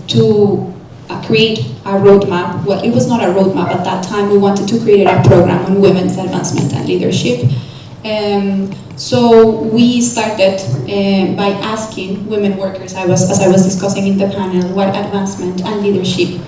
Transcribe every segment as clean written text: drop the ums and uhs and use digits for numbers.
to create a roadmap. Well, it was not a roadmap at that time. We wanted to create a program on women's advancement and leadership. So we started by asking women workers, as I was discussing in the panel, what advancement and leadership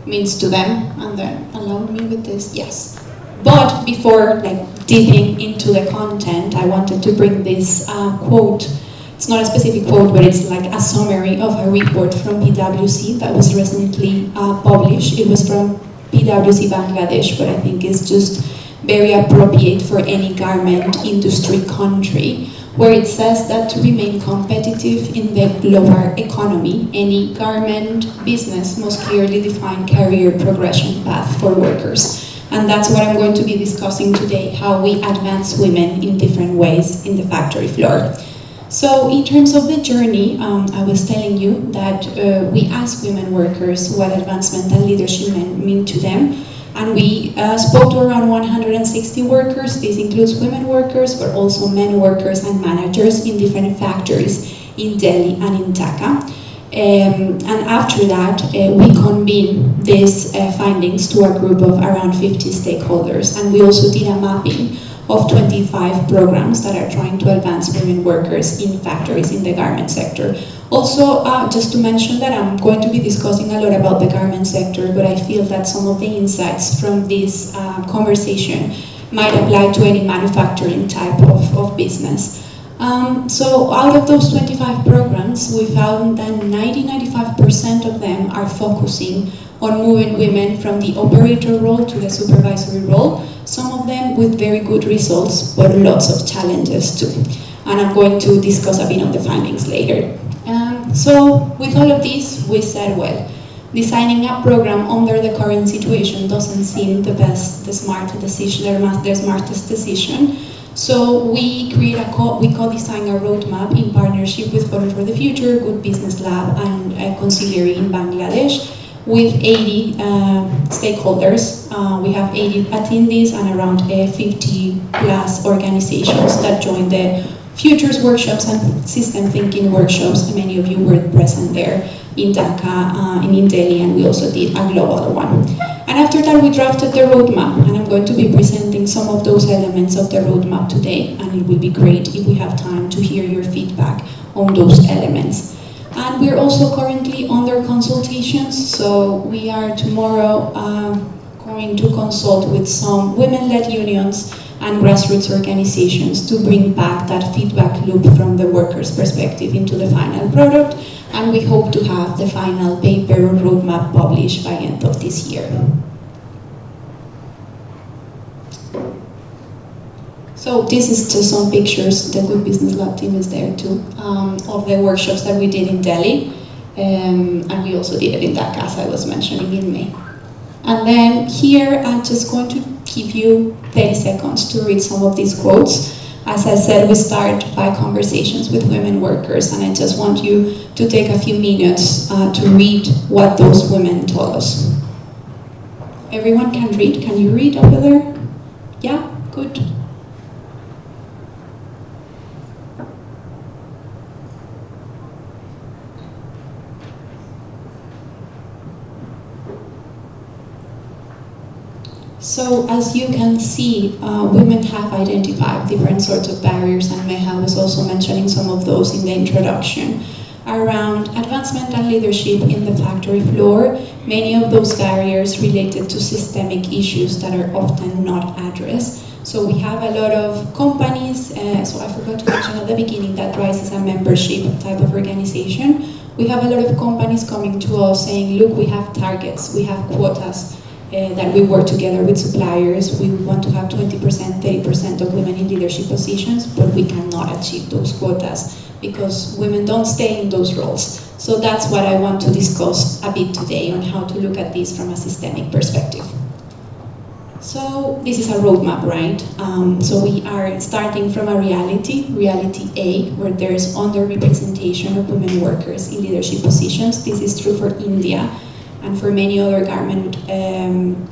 means to them. And then allow me with this, yes. But before dipping into the content, I wanted to bring this quote. It's not a specific quote, but it's like a summary of a report from PwC that was recently published. It was from PwC Bangladesh, but I think it's just very appropriate for any garment industry country, where it says that to remain competitive in the global economy, any garment business must clearly define career progression path for workers. And that's what I'm going to be discussing today, how we advance women in different ways in the factory floor. So in terms of the journey, I was telling you that we asked women workers what advancement and leadership mean to them. And we spoke to around 160 workers. This includes women workers, but also men workers and managers in different factories in Delhi and in Dhaka. And after that, we convened these findings to a group of around 50 stakeholders. And we also did a mapping of 25 programs that are trying to advance women workers in factories in the garment sector. Also, just to mention that I'm going to be discussing a lot about the garment sector, but I feel that some of the insights from this conversation might apply to any manufacturing type of business. So out of those 25 programs, we found that 90-95% of them are focusing on moving women from the operator role to the supervisory role, some of them with very good results, but lots of challenges too. And I'm going to discuss a bit on the findings later. So with all of this, we said, well, designing a program under the current situation doesn't seem the smartest decision. So we co-design a roadmap in partnership with Forum for the Future, Good Business Lab, and Conciliary in Bangladesh, with 80 stakeholders. We have 80 attendees and around 50 plus organizations that joined the Futures workshops and system thinking workshops. Many of you were present there in Dhaka and in Delhi, and we also did a global one. And after that, we drafted the roadmap, and I'm going to be presenting some of those elements of the roadmap today, and it will be great if we have time to hear your feedback on those elements. And we're also currently under consultations, so we are tomorrow going to consult with some women-led unions and grassroots organizations to bring back that feedback loop from the workers' perspective into the final product, and we hope to have the final paper or roadmap published by end of this year. So this is just some pictures. The Good Business Lab team is there too, of the workshops that we did in Delhi, and we also did it in Dhaka, as I was mentioning, in May. And then here, I'm just going to give you 30 seconds to read some of these quotes. As I said, we start by conversations with women workers, and I just want you to take a few minutes to read what those women told us. Everyone can read? Can you read over there? Yeah? Good. So as you can see, women have identified different sorts of barriers, and Meha was also mentioning some of those in the introduction, around advancement and leadership in the factory floor. Many of those barriers related to systemic issues that are often not addressed. So we have a lot of companies, so I forgot to mention at the beginning that RISE is a membership type of organization. We have a lot of companies coming to us saying, look, we have targets, we have quotas, that we work together with suppliers. We want to have 20%, 30% of women in leadership positions, but we cannot achieve those quotas because women don't stay in those roles. So that's what I want to discuss a bit today, on how to look at this from a systemic perspective. So this is a roadmap, right? So we are starting from a reality A, where there's underrepresentation of women workers in leadership positions. This is true for India, and for many other garment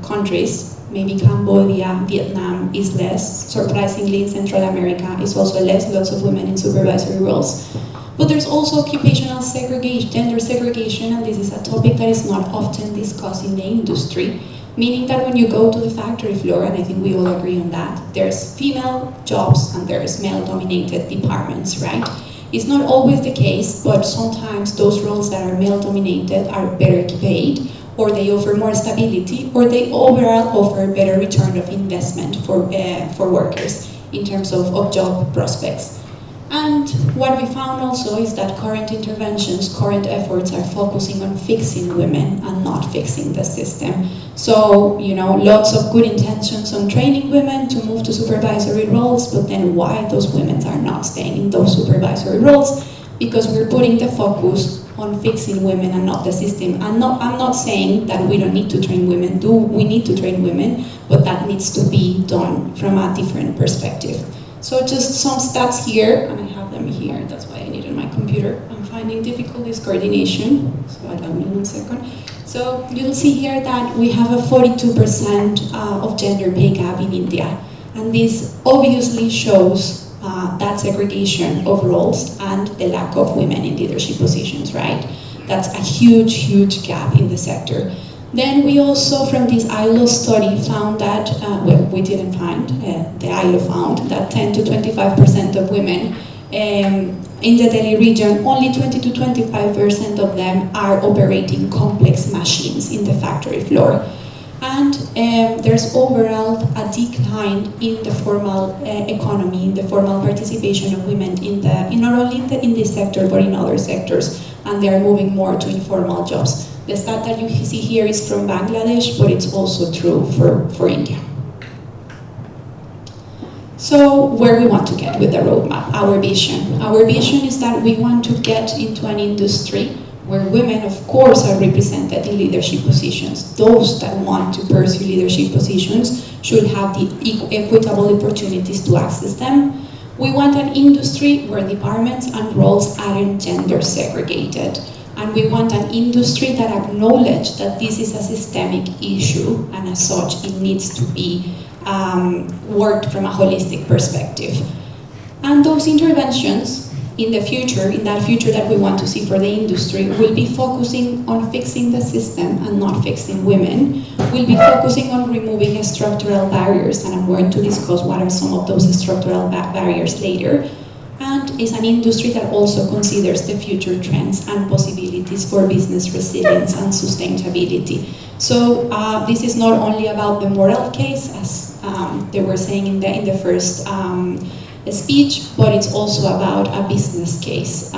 countries. Maybe Cambodia, Vietnam is less. Surprisingly, in Central America is also less, lots of women in supervisory roles. But there's also occupational segregation, gender segregation, and this is a topic that is not often discussed in the industry, meaning that when you go to the factory floor, and I think we all agree on that, there's female jobs and there's male-dominated departments, right? It's not always the case, but sometimes those roles that are male-dominated are better paid, or they offer more stability, or they overall offer better return of investment for workers in terms of job prospects. And what we found also is that current interventions, current efforts are focusing on fixing women and not fixing the system. So, lots of good intentions on training women to move to supervisory roles, but then why those women are not staying in those supervisory roles? Because we're putting the focus on fixing women and not the system. I'm not saying that we don't need to train women. We need to train women, but that needs to be done from a different perspective. So just some stats here, and I have them here, that's why I needed my computer. I'm finding difficult this coordination, so allow me 1 second. So you'll see here that we have a 42% of gender pay gap in India. And this obviously shows that segregation of roles and the lack of women in leadership positions, right? That's a huge, huge gap in the sector. Then we also, from this ILO study, found that, we didn't find, the ILO found that 10 to 25% of women in the Delhi region, only 20 to 25% of them are operating complex machines in the factory floor. And there's overall a decline in the formal economy, in the formal participation of women not only in this sector, but in other sectors, and they're moving more to informal jobs. The stat that you see here is from Bangladesh, but it's also true for India. So where we want to get with the roadmap, our vision. Our vision is that we want to get into an industry where women, of course, are represented in leadership positions. Those that want to pursue leadership positions should have the equitable opportunities to access them. We want an industry where departments and roles aren't gender segregated. And we want an industry that acknowledges that this is a systemic issue, and as such, it needs to be worked from a holistic perspective. And those interventions in the future, in that future that we want to see for the industry, will be focusing on fixing the system and not fixing women. We'll be focusing on removing structural barriers, and I'm going to discuss what are some of those structural barriers later. And is an industry that also considers the future trends and possibilities for business resilience and sustainability. So this is not only about the moral case, as they were saying in the first speech, but it's also about a business case.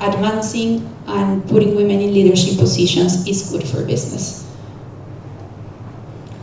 Advancing and putting women in leadership positions is good for business.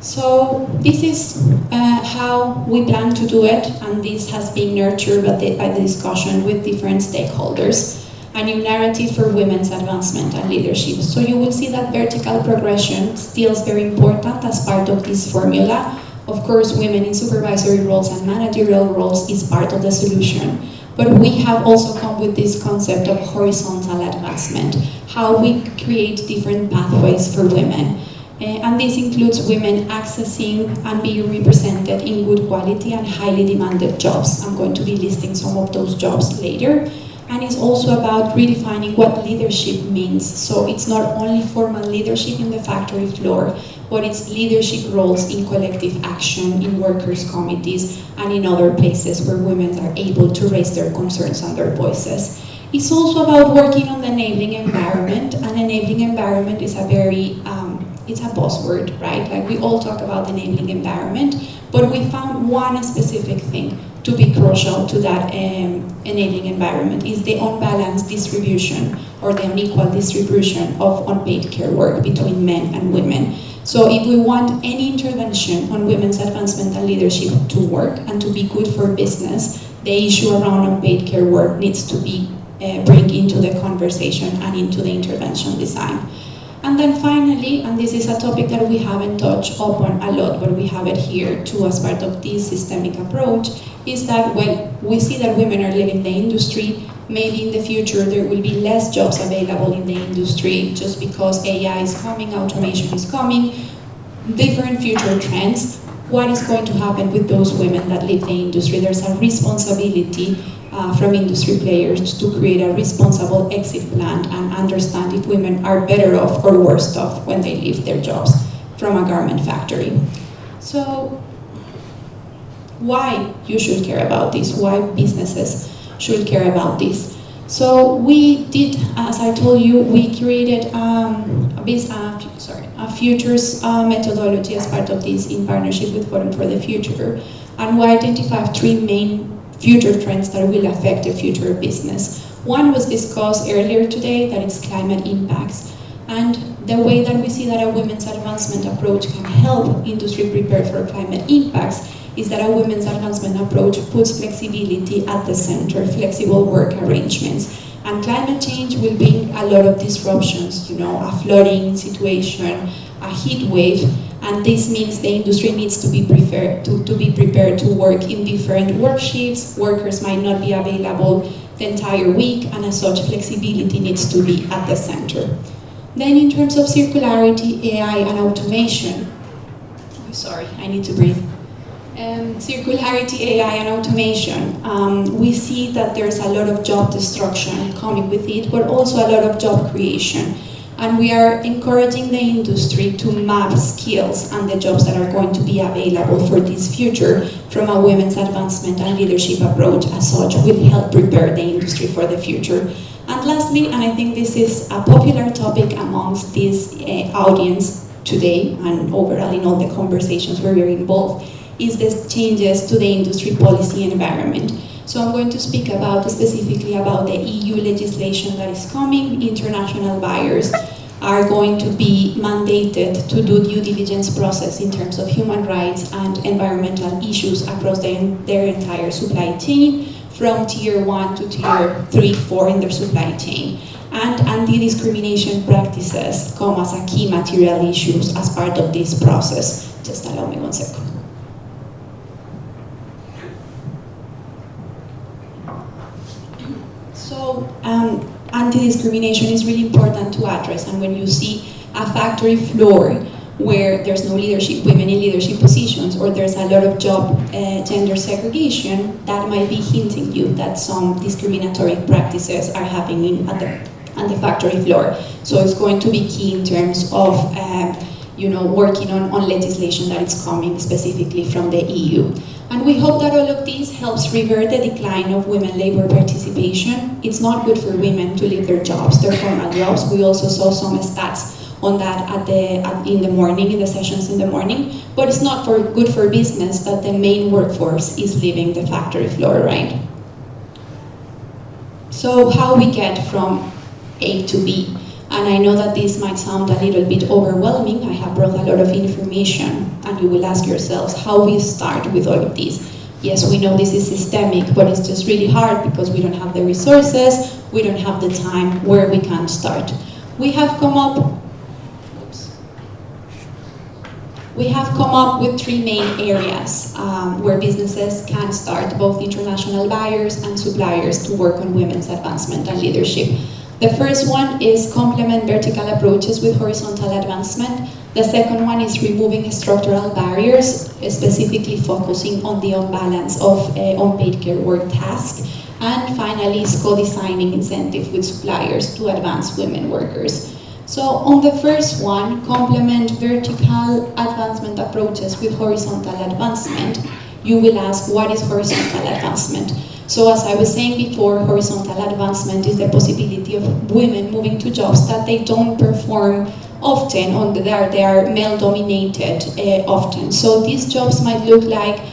So this is how we plan to do it, and this has been nurtured by the discussion with different stakeholders. A new narrative for women's advancement and leadership. So you will see that vertical progression still is very important as part of this formula. Of course, women in supervisory roles and managerial roles is part of the solution. But we have also come with this concept of horizontal advancement, how we create different pathways for women. And this includes women accessing and being represented in good quality and highly demanded jobs. I'm going to be listing some of those jobs later. And it's also about redefining what leadership means. So it's not only formal leadership in the factory floor, but it's leadership roles in collective action, in workers' committees, and in other places where women are able to raise their concerns and their voices. It's also about working on the enabling environment. An enabling environment is a very it's a buzzword, right? Like we all talk about the enabling environment, but we found one specific thing to be crucial to that enabling environment is the unbalanced distribution or the unequal distribution of unpaid care work between men and women. So if we want any intervention on women's advancement and leadership to work and to be good for business, the issue around unpaid care work needs to be bring into the conversation and into the intervention design. And then finally, and this is a topic that we haven't touched upon a lot, but we have it here too as part of this systemic approach, is that, well, we see that women are leaving the industry. Maybe in the future there will be less jobs available in the industry just because AI is coming, automation is coming, different future trends. What is going to happen with those women that leave the industry? There's a responsibility from industry players to create a responsible exit plan and understand if women are better off or worse off when they leave their jobs from a garment factory. So why you should care about this, why businesses should care about this. So we did, as I told you, we created a futures methodology as part of this in partnership with Forum for the Future. And we identified 3 main future trends that will affect the future of business. One was discussed earlier today, that is climate impacts. And the way that we see that a women's advancement approach can help industry prepare for climate impacts is that a women's advancement approach puts flexibility at the center, flexible work arrangements. And climate change will bring a lot of disruptions, a flooding situation, a heat wave, and this means the industry needs to be prepared to work in different work shifts. Workers might not be available the entire week, and as such, flexibility needs to be at the center. Then in terms of circularity, AI, and automation, sorry, I need to breathe. Circularity, AI, and automation, we see that there's a lot of job destruction coming with it, but also a lot of job creation. And we are encouraging the industry to map skills and the jobs that are going to be available for this future from a women's advancement and leadership approach. As such, will help prepare the industry for the future. And lastly, and I think this is a popular topic amongst this audience today and overall in all the conversations where we're involved, is the changes to the industry policy environment. So I'm going to speak specifically about the EU legislation that is coming. International buyers are going to be mandated to do due diligence process in terms of human rights and environmental issues across their entire supply chain, from tier 1 to tier 3, 4 in their supply chain. And anti-discrimination practices come as a key material issues as part of this process. Just allow me 1 second. So anti-discrimination is really important to address, and when you see a factory floor where there's no women in leadership positions, or there's a lot of job gender segregation, that might be hinting you that some discriminatory practices are happening at the factory floor. So it's going to be key in terms of working on legislation that is coming specifically from the EU. And we hope that all of this helps revert the decline of women labor participation. It's not good for women to leave their jobs, their formal jobs. We also saw some stats on that in the sessions in the morning. But it's not good for business that the main workforce is leaving the factory floor, right? So how we get from A to B? And I know that this might sound a little bit overwhelming. I have brought a lot of information, and you will ask yourselves how we start with all of this. Yes, we know this is systemic, but it's just really hard because we don't have the resources, we don't have the time where we can start. We have come up with 3 main areas where businesses can start, both international buyers and suppliers, to work on women's advancement and leadership. The first one is complement vertical approaches with horizontal advancement. The second one is removing structural barriers, specifically focusing on the imbalance of unpaid care work tasks. And finally, is co-designing incentives with suppliers to advance women workers. So on the first one, complement vertical advancement approaches with horizontal advancement. You will ask, what is horizontal advancement? So as I was saying before, horizontal advancement is the possibility of women moving to jobs that they don't perform often, they are male-dominated often. So these jobs might look like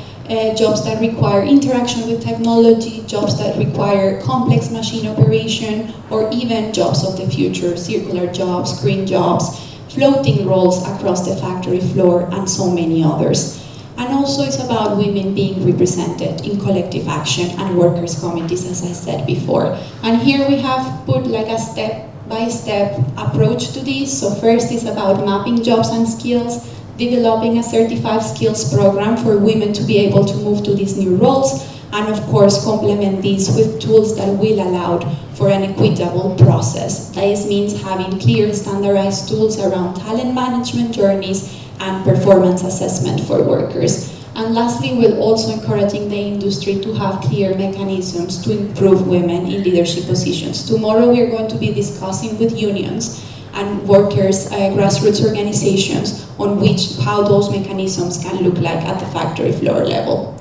jobs that require interaction with technology, jobs that require complex machine operation, or even jobs of the future, circular jobs, green jobs, floating roles across the factory floor, and so many others. And also it's about women being represented in collective action and workers' committees, as I said before. And here we have put like a step-by-step approach to this. So first is about mapping jobs and skills, developing a certified skills program for women to be able to move to these new roles, and of course complement this with tools that will allow for an equitable process. This means having clear standardized tools around talent management journeys and performance assessment for workers. And lastly, we're also encouraging the industry to have clear mechanisms to improve women in leadership positions. Tomorrow we're going to be discussing with unions and workers, grassroots organizations, on how those mechanisms can look like at the factory floor level.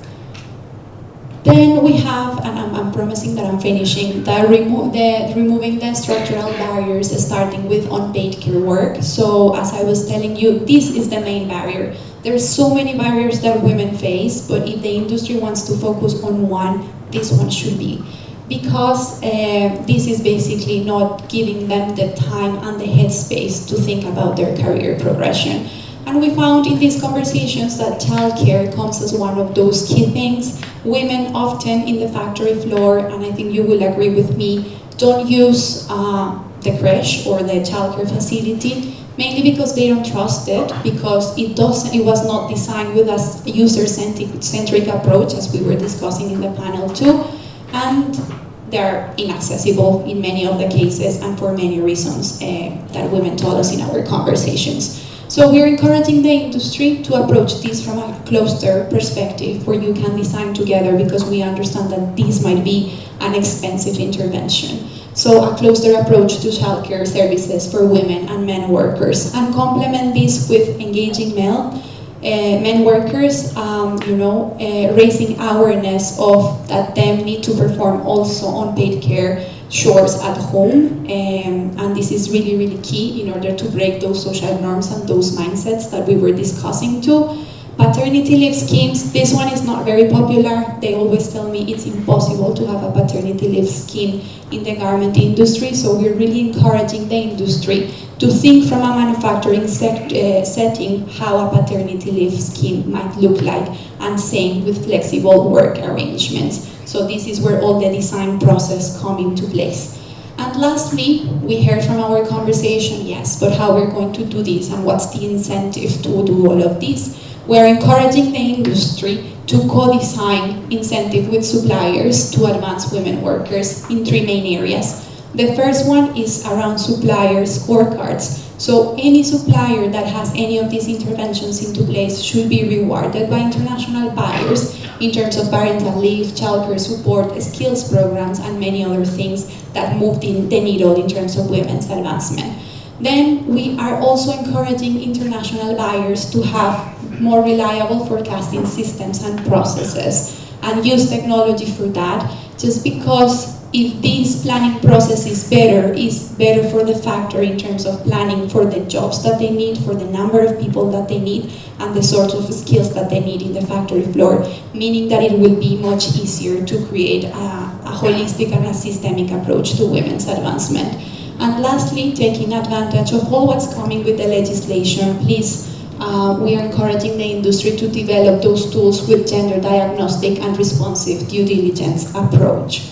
Then we have, and I'm promising that I'm finishing, removing the structural barriers, starting with unpaid care work. So as I was telling you, this is the main barrier. There's so many barriers that women face, but if the industry wants to focus on one, this one should be. Because this is basically not giving them the time and the headspace to think about their career progression. And we found in these conversations that childcare comes as one of those key things. Women often in the factory floor, and I think you will agree with me, don't use the creche or the childcare facility, mainly because they don't trust it, because it was not designed with a user-centric approach, as we were discussing in the panel too, and they're inaccessible in many of the cases and for many reasons that women told us in our conversations. So we're encouraging the industry to approach this from a cluster perspective where you can design together, because we understand that this might be an expensive intervention. So a cluster approach to childcare services for women and men workers, and complement this with engaging men workers, raising awareness of that them need to perform also unpaid care chores at home, and this is really, really key in order to break those social norms and those mindsets that we were discussing too. Paternity leave schemes, this one is not very popular. They always tell me it's impossible to have a paternity leave scheme in the garment industry, so we're really encouraging the industry to think from a manufacturing setting how a paternity leave scheme might look like, and same with flexible work arrangements. So this is where all the design process come into place. And lastly, we heard from our conversation, yes, but how we're going to do this and what's the incentive to do all of this? We're encouraging the industry to co-design incentive with suppliers to advance women workers in 3 main areas. The first one is around supplier scorecards. So any supplier that has any of these interventions into place should be rewarded by international buyers in terms of parental leave, childcare support, skills programs, and many other things that move the needle in terms of women's advancement. Then we are also encouraging international buyers to have more reliable forecasting systems and processes, and use technology for that, just because if this planning process is better for the factory in terms of planning for the jobs that they need, for the number of people that they need, and the sort of skills that they need in the factory floor, meaning that it will be much easier to create a holistic and a systemic approach to women's advancement. And lastly, taking advantage of all what's coming with the legislation, please, we are encouraging the industry to develop those tools with gender diagnostic and responsive due diligence approach.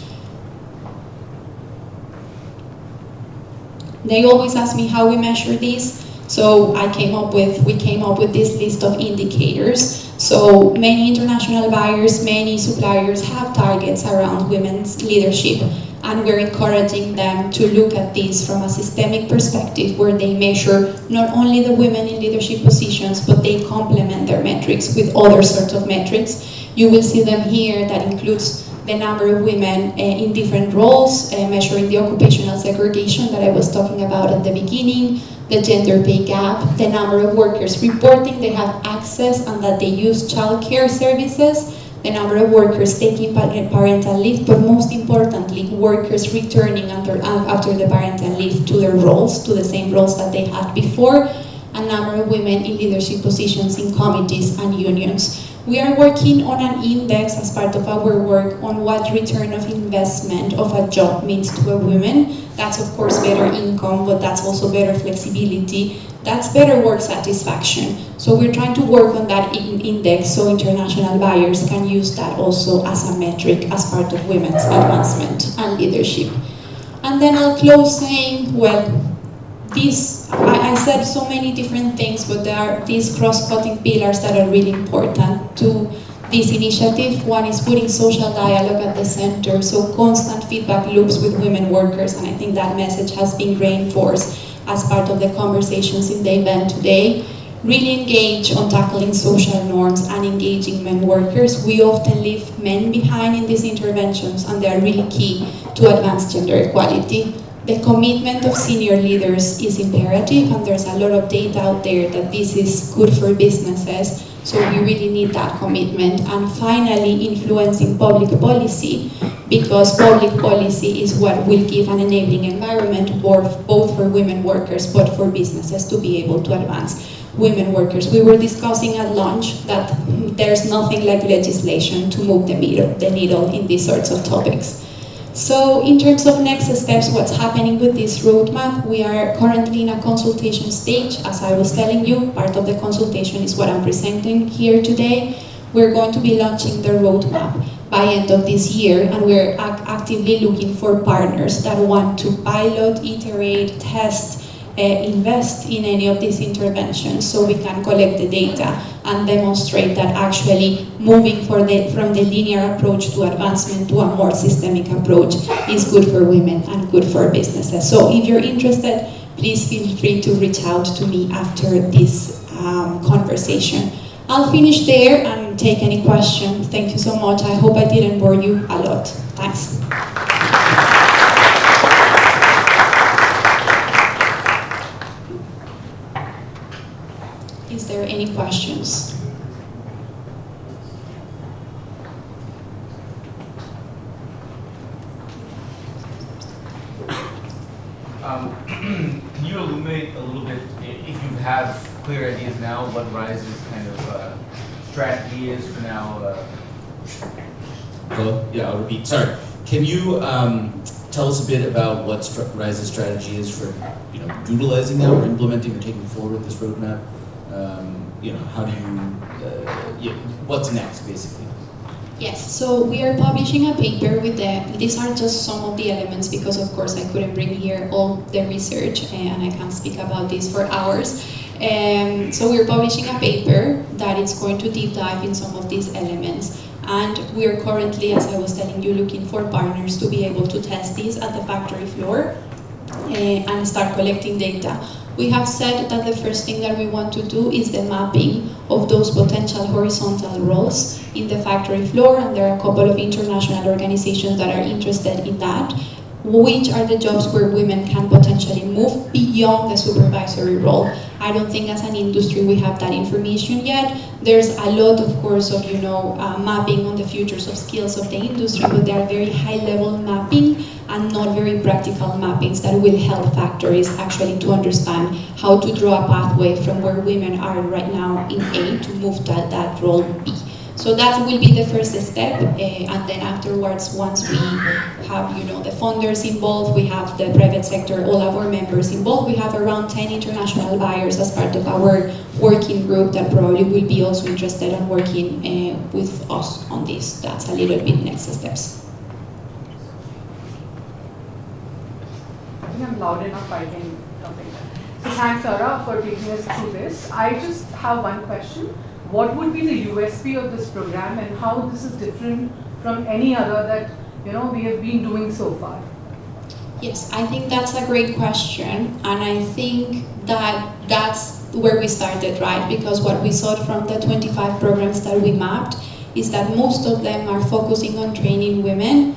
They always ask me how we measure this, so we came up with this list of indicators. So many international buyers, many suppliers have targets around women's leadership, and we're encouraging them to look at this from a systemic perspective where they measure not only the women in leadership positions, but they complement their metrics with other sorts of metrics. You will see them here. That includes the number of women in different roles, measuring the occupational segregation that I was talking about at the beginning, the gender pay gap, the number of workers reporting they have access and that they use childcare services, the number of workers taking parental leave, but most importantly, workers returning after the parental leave to their roles, to the same roles that they had before, a number of women in leadership positions in committees and unions. We are working on an index as part of our work on what return of investment of a job means to a woman. That's of course better income, but that's also better flexibility. That's better work satisfaction. So we're trying to work on that index so international buyers can use that also as a metric as part of women's advancement and leadership. And then I'll close saying, well, I said so many different things, but there are these cross-cutting pillars that are really important to this initiative. One is putting social dialogue at the center, so constant feedback loops with women workers, and I think that message has been reinforced as part of the conversations in the event today. really engage on tackling social norms and engaging men workers, we often leave men behind in these interventions, and they are really key to advance gender equality. The commitment of senior leaders is imperative, and there's a lot of data out there that this is good for businesses, so we really need that commitment. And finally, influencing public policy, because public policy is what will give an enabling environment both for women workers but for businesses to be able to advance women workers. We were discussing at lunch that there's nothing like legislation to move the needle in these sorts of topics. So in terms of next steps, what's happening with this roadmap, we are currently in a consultation stage. As I was telling you, part of the consultation is what I'm presenting here today. We're going to be launching the roadmap by end of this year, and we're actively looking for partners that want to pilot, iterate, test, invest in any of these interventions, so we can collect the data and demonstrate that actually moving from the linear approach to advancement to a more systemic approach is good for women and good for businesses. So if you're interested, please feel free to reach out to me after this conversation. I'll finish there and take any questions. Thank you so much. I hope I didn't bore you a lot. Thanks. Is there any questions? Can you illuminate a little bit, if you have clear ideas now, what RISE's kind of strategy is for now? Hello? Yeah, I'll repeat. Sorry. Can you tell us a bit about what RISE's strategy is for, utilizing that or implementing or taking forward this roadmap? How do you, what's next, basically? Yes, so we are publishing a paper with these are just some of the elements, because of course I couldn't bring here all the research and I can't speak about this for hours. So we're publishing a paper that is going to deep dive in some of these elements. And we are currently, as I was telling you, looking for partners to be able to test this at the factory floor and start collecting data. We have said that the first thing that we want to do is the mapping of those potential horizontal roles in the factory floor, and there are a couple of international organizations that are interested in that. Which are the jobs where women can potentially move beyond the supervisory role? I don't think as an industry we have that information yet. There's a lot, of course, of mapping on the futures of skills of the industry, but they are very high-level mapping and not very practical mappings that will help factories actually to understand how to draw a pathway from where women are right now in A to move to that role B. So that will be the first step, and then afterwards, once we have the funders involved, we have the private sector, all our members involved, we have around 10 international buyers as part of our working group that probably will be also interested in working with us on this. That's a little bit next steps. I think I'm loud enough, I can jump in. So thanks, Sarah, for taking us through this. I just have one question. What would be the USP of this program, and how this is different from any other that we have been doing so far? Yes, I think that's a great question, and I think that that's where we started, right? Because what we saw from the 25 programs that we mapped is that most of them are focusing on training women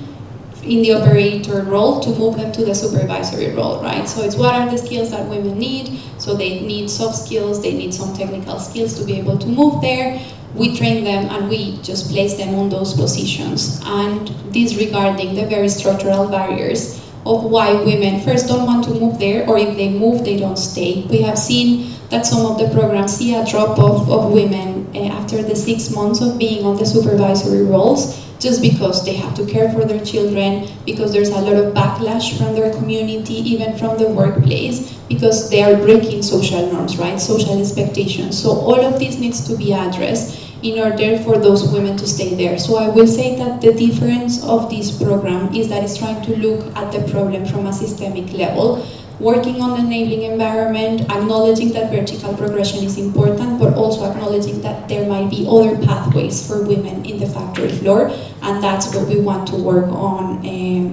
in the operator role to move them to the supervisory role, right? So it's what are the skills that women need? So they need soft skills, they need some technical skills to be able to move there. We train them and we just place them on those positions. And disregarding the very structural barriers of why women first don't want to move there, or if they move, they don't stay. We have seen that some of the programs see a drop-off of women after the 6 months of being on the supervisory roles, just because they have to care for their children, because there's a lot of backlash from their community, even from the workplace, because they are breaking social norms, right? Social expectations. So all of this needs to be addressed in order for those women to stay there. So I will say that the difference of this program is that it's trying to look at the problem from a systemic level, working on the enabling environment, acknowledging that vertical progression is important, but also acknowledging that there might be other pathways for women in the factory floor, and that's what we want to work on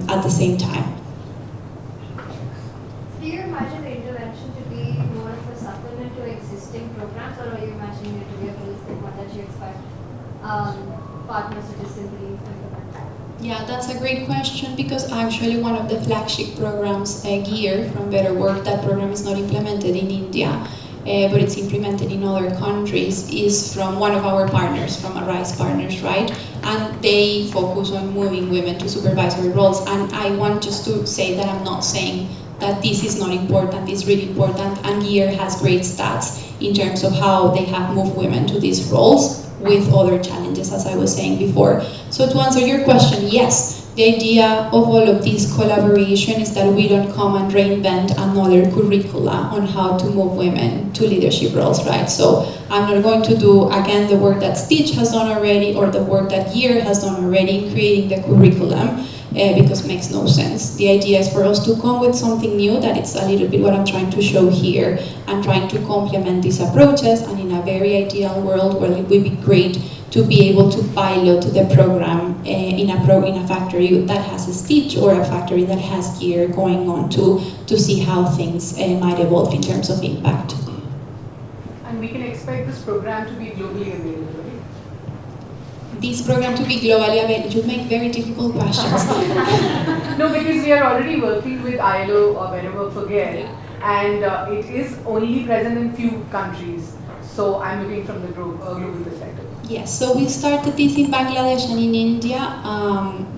at the same time. Do you imagine the intervention to be more of a supplement to existing programs, or are you imagining it to be a holistic one that you expect partners to just simply implement? Yeah, that's a great question, because actually one of the flagship programs, GEAR from Better Work, that program is not implemented in India, but it's implemented in other countries, is from one of our partners, from Arise Partners, right? And they focus on moving women to supervisory roles. And I want just to say that I'm not saying that this is not important, it's really important, and GEAR has great stats in terms of how they have moved women to these roles, with other challenges, as I was saying before. So to answer your question, yes, the idea of all of this collaboration is that we don't come and reinvent another curricula on how to move women to leadership roles, right? So I'm not going to do, again, the work that Stitch has done already, or the work that GEAR has done already in creating the curriculum, because it makes no sense. The idea is for us to come with something new, that it's a little bit what I'm trying to show here, and trying to complement these approaches, and in a very ideal world where it would be great to be able to pilot the program in a factory that has a Stitch, or a factory that has GEAR, going on to see how things might evolve in terms of impact. And we can expect this program to be globally available, right? This program to be globally available, you make very difficult questions. No, because we are already working with ILO or Better Work for GEAR, and it is only present in few countries. So I'm looking from the global perspective. Yes, so we started this in Bangladesh and in India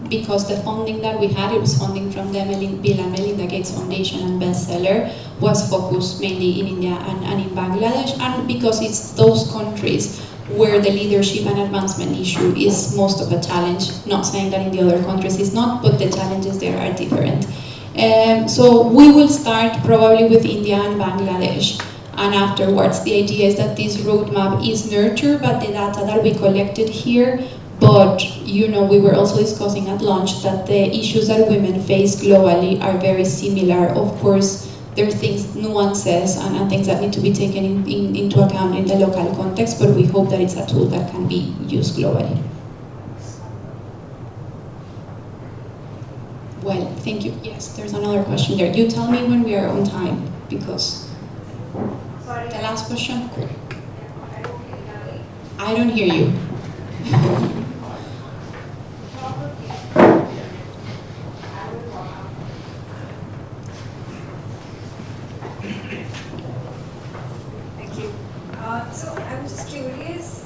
because the funding that we had, it was funding from the Bill and Melinda Gates Foundation and Bestseller, was focused mainly in India and in Bangladesh, and because it's those countries where the leadership and advancement issue is most of a challenge. Not saying that in the other countries it's not, but the challenges there are different. So we will start probably with India and Bangladesh. And afterwards, the idea is that this roadmap is nurtured by the data that we collected here. But you know, we were also discussing at lunch that the issues that women face globally are very similar. Of course, there are things, nuances, and things that need to be taken into account in the local context. But we hope that it's a tool that can be used globally. Well, thank you. Yes, there's another question there. You tell me when we are on time, because. Sorry. The last question? Cool. I don't hear you. Thank you. So I'm just curious,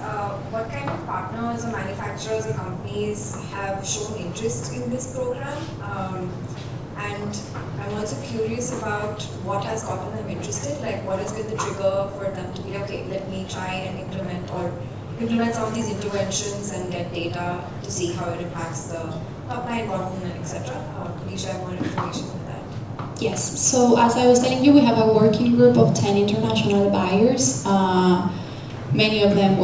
what kind of partners or manufacturers or companies have shown interest in this program? And I'm also curious about what has gotten them interested, like what has been the trigger for them to be, okay, let me try and implement some of these interventions and get data to see how it impacts the top line, bottom line, etc. Could you share more information on that? Yes, so as I was telling you, we have a working group of 10 international buyers. Many of them,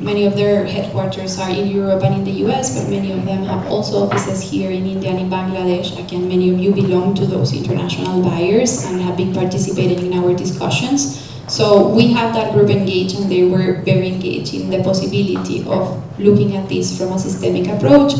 many of their headquarters are in Europe and in the US, but many of them have also offices here in India and in Bangladesh. Again, many of you belong to those international buyers and have been participating in our discussions. So we have that group engaged, and they were very engaged in the possibility of looking at this from a systemic approach.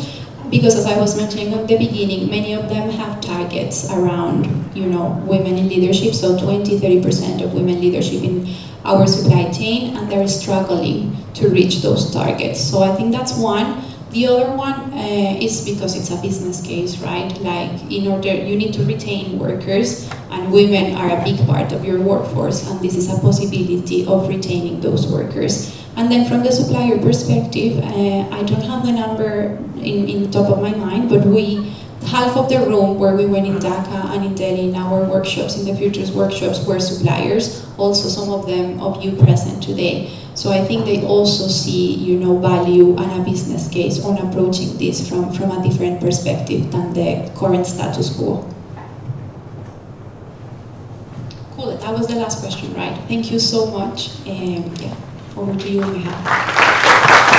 Because as I was mentioning at the beginning, many of them have targets around, you know, women in leadership, so 20-30% of women leadership in our supply chain, and they're struggling to reach those targets. So I think that's one. The other one is because it's a business case, right? Like, in order, you need to retain workers, and women are a big part of your workforce, and this is a possibility of retaining those workers. And then from the supplier perspective, I don't have the number in the top of my mind, but half of the room where we went in Dhaka and in Delhi in our workshops, in the Futures workshops, were suppliers, also some of them of you present today. So I think they also see, you know, value and a business case on approaching this from a different perspective than the current status quo. Cool, that was the last question, right? Thank you so much. Yeah, over to you, Miha.